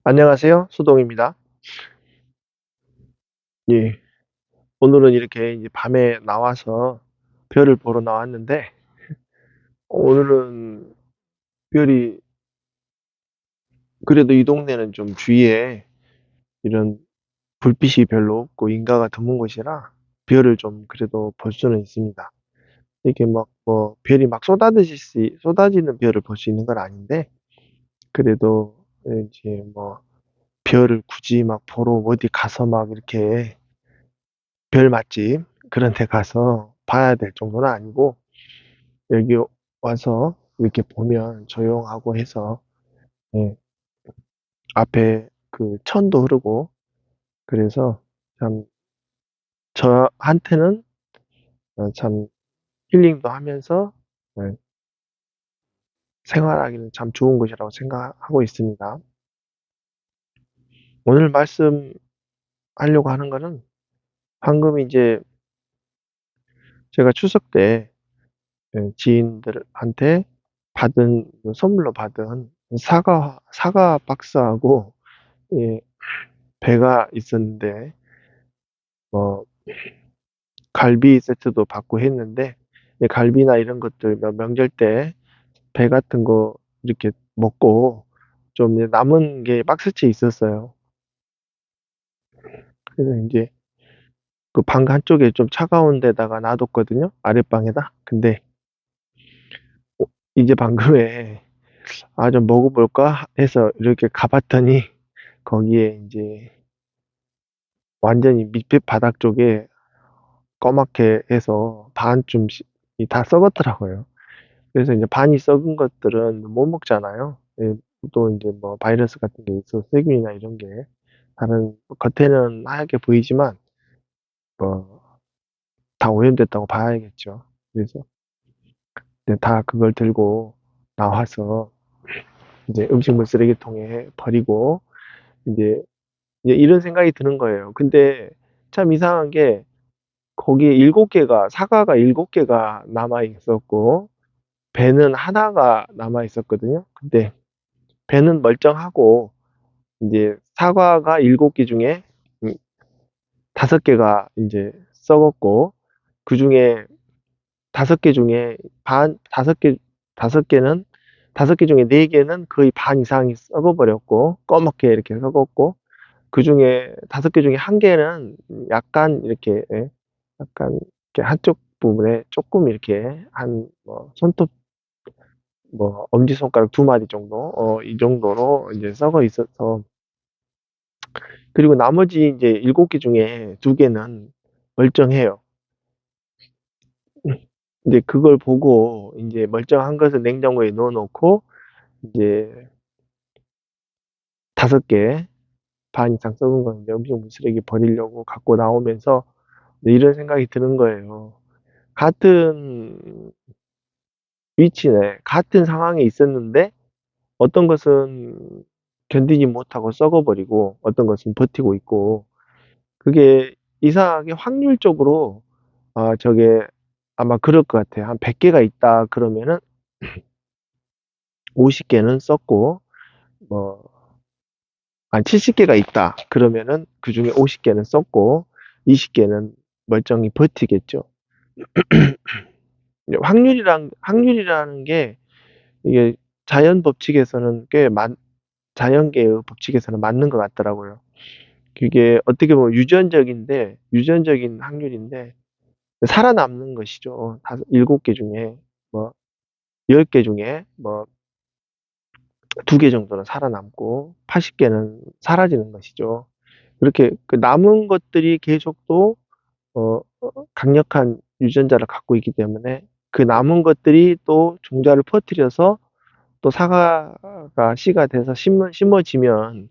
안녕하세요. 수동입니다. 예. 오늘은 이렇게 이제 밤에 나와서 별을 보러 나왔는데 오늘은 별이 그래도 이 동네는 좀 주위에 이런 불빛이 별로 없고 인가가 드문 곳이라 별을 좀 그래도 볼 수는 있습니다. 이게 막 별이 막 쏟아지는 별을 볼 수 있는 건 아닌데 그래도 이제 별을 굳이 막 보러 어디 가서 막 이렇게 별 맛집 그런 데 가서 봐야 될 정도는 아니고 여기 와서 이렇게 보면 조용하고 해서 예, 앞에 그 천도 흐르고 그래서 참 저한테는 참 힐링도 하면서 예, 생활하기는 참 좋은 곳이라고 생각하고 있습니다. 오늘 말씀하려고 하는 거는 방금 이제 제가 추석 때 지인들한테 선물로 받은 사과 박스하고 예, 배가 있었는데 뭐 갈비 세트도 받고 했는데 갈비나 이런 것들 명절 때 배 같은 거 이렇게 먹고 좀 이제 남은 게 박스째에 있었어요. 그래서 인제 그 방 한쪽에 좀 차가운 데다가 놔뒀거든요, 아랫방에다. 근데 이제 방금에 '아 좀 먹어 볼까?' 해서 이렇게 가 봤더니 거기에 인제 완전히 밑에 바닥 쪽에 꺼맣게 해서 반쯤 이 다 썩었더라고요. 그래서 이제 반이 썩은 것들은 못 먹잖아요. 예. 또 인제 바이러스 같은 게 있어서 세균이나 이런 게 다른 겉에는 하얗게 보이지만 뭐 다 오염됐다고 봐야겠죠. 그래서 이제 다 그걸 들고 나와서 이제 음식물 쓰레기통에 버리고 인제 이런 생각이 드는 거예요. 근데 참 이상한 게 거기에 7개가 사과가 7개가 남아 있었고 배는 하나가 남아 있었거든요. 근데 배는 멀쩡하고 인제 사과가 7개 중에 음 5 개가 인제 썩었고 그중에 5개 중에 반 5개 5 개는 5개 중에 4 개는 거의 반 이상이 썩어 버렸고 꺼멓게 이렇게 썩었고 그중에 5개 중에 1 개는 약간 이렇게 약간 이렇게 한쪽 부분에 쪼끔 이렇게 한 손톱 엄지손가락 2 마디 정도 이 정도로 인제 썩어 있어서 그리고 나머지 인제 7개 중에 2 개는 멀쩡해요. 인제 그걸 보고 인제 멀쩡한 것을 냉장고에 넣어 놓고 인제 5개 반 이상 썩은 건 인제 음식물 쓰레기 버리려고 갖고 나오면서 이런 생각이 드는 거예요. 같은 위치에 같은 상황에 있었는데 어떤 것은 견디지 못하고 썩어 버리고 어떤 것은 버티고 있고 그게 이상하게 확률적으로 저게 아마 그럴 것 같아요. 한 100 개가 있다 그러면은 50 개는 썩고 뭐 한 70 개가 있다 그러면은 그중에 50 개는 썩고 20 개는 멀쩡히 버티겠죠. 이제 확률이라는 게 이게 자연 법칙에서는 자연계의 법칙에서는 맞는 것 같더라고요. 그게 어떻게 보면 유전적인 확률인데 살아남는 것이죠. 7개 중에 뭐 10개 중에 2개 정도는 살아남고 80 개는 사라지는 것이죠. 그렇게 그 남은 것들이 계속 또 강력한 유전자를 갖고 있기 때문에 그 남은 것들이 또 종자를 퍼뜨려서 또 사과가 씨가 돼서 심어지면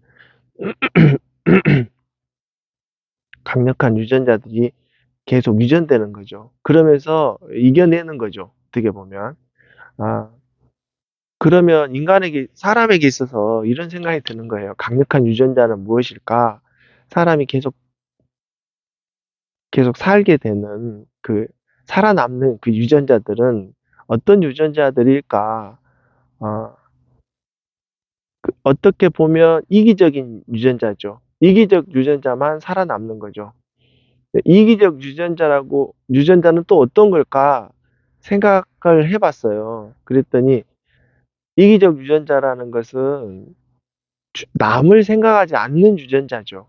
강력한 유전자들이 계속 유전되는 거죠. 그러면서 이겨내는 거죠, 어떻게 보면. 아 그러면 사람에게 있어서 이런 생각이 드는 거예요. '강력한 유전자는 무엇일까?' 사람이 계속 살게 되는 살아남는 그 유전자들은 어떤 유전자들일까? 어 어떻게 보면 이기적인 유전자죠. 이기적 유전자만 살아남는 거죠. 이기적 유전자는 또 어떤 걸까 생각을 해봤어요. 그랬더니 이기적 유전자라는 것은 남을 생각하지 않는 유전자죠.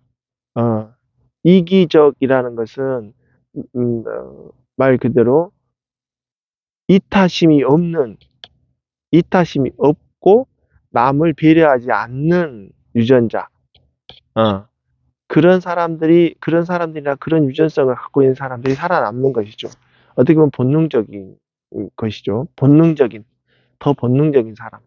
어, 이기적이라는 것은 말 그대로 이타심이 없는, 이타심이 없고 남을 배려하지 않는 유전자. 어, 그런 사람들이나 그런 유전성을 갖고 있는 사람들이 살아남는 것이죠. 어떻게 보면 본능적인 것이죠. 더 본능적인 사람.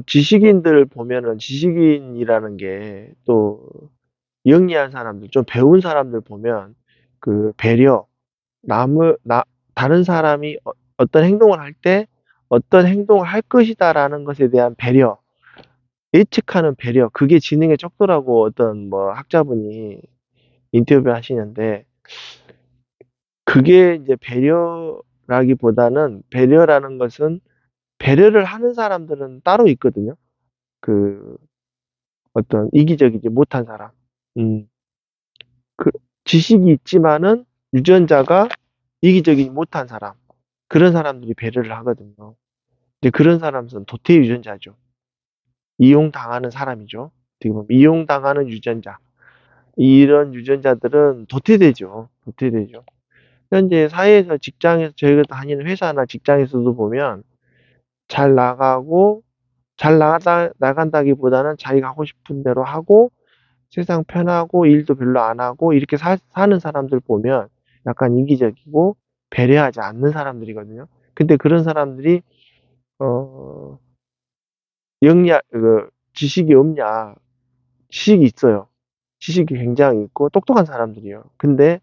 지식인들 보면은 지식인이라는 게 또 영리한 사람들, 좀 배운 사람들 보면 그 배려, 남을, 나, 다른 사람이 어떤 행동을 할 때 어떤 행동을 할 것이다라는 것에 대한 배려, 예측하는 배려, 그게 지능의 척도라고 어떤 뭐 학자분이 인터뷰 하시는데, 그게 이제 배려라는 것은 배려를 하는 사람들은 따로 있거든요. 그 어떤 이기적이지 못한 사람. 음, 그 지식이 있지만은 유전자가 이기적이지 못한 사람. 그런 사람들이 배려를 하거든요. 근데 그런 사람은 도태 유전자죠. 이용당하는 사람이죠. 어떻게 보면 이용당하는 유전자. 이런 유전자들은 도태되죠. 도태되죠. 현재 사회에서 직장에서 저희가 다니는 회사나 직장에서도 보면 잘 나가고 나간다기보다는 자기가 하고 싶은 대로 하고 세상 편하고 일도 별로 안 하고 이렇게 사는 사람들 보면 약간 이기적이고 배려하지 않는 사람들이거든요. 근데 그런 사람들이 어 지식이 없냐? 지식이 있어요. 지식이 굉장히 있고 똑똑한 사람들이에요. 근데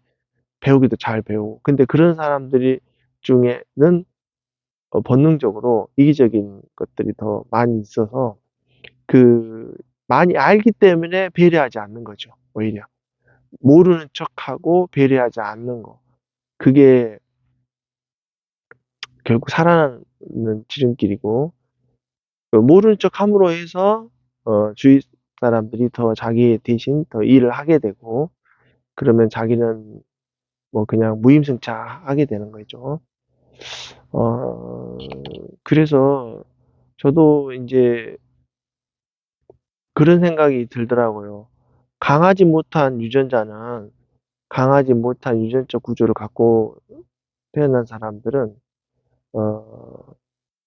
배우기도 잘 배우고. 근데 그런 사람들이 중에는 본능적으로 이기적인 것들이 더 많이 있어서 그 많이 알기 때문에 배려하지 않는 거죠. 오히려 모르는 척하고 배려하지 않는 거. 그게 결국 살아남는 지름길이고 모르는 척함으로 해서 주위 사람들이 더 자기 대신 더 일을 하게 되고 그러면 자기는 뭐 그냥 무임승차하게 되는 거죠. 어, 그래서 저도 이제 그런 생각이 들더라고요. 강하지 못한 유전자는 강하지 못한 유전적 구조를 갖고 태어난 사람들은 어,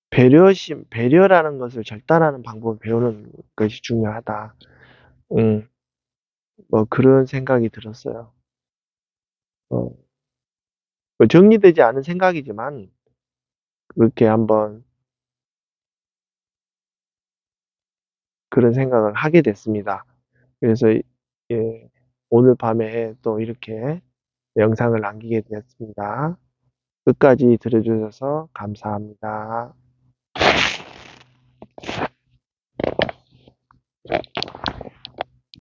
배려라는 것을 절단하는 방법을 배우는 것이 중요하다. 음, 뭐 그런 생각이 들었어요. 어, 뭐 정리되지 않은 생각이지만 그렇게 한번 그런 생각을 하게 됐습니다. 그래서 예, 오늘 밤에 또 이렇게 영상을 남기게 되었습니다. 끝까지 들어주셔서 감사합니다.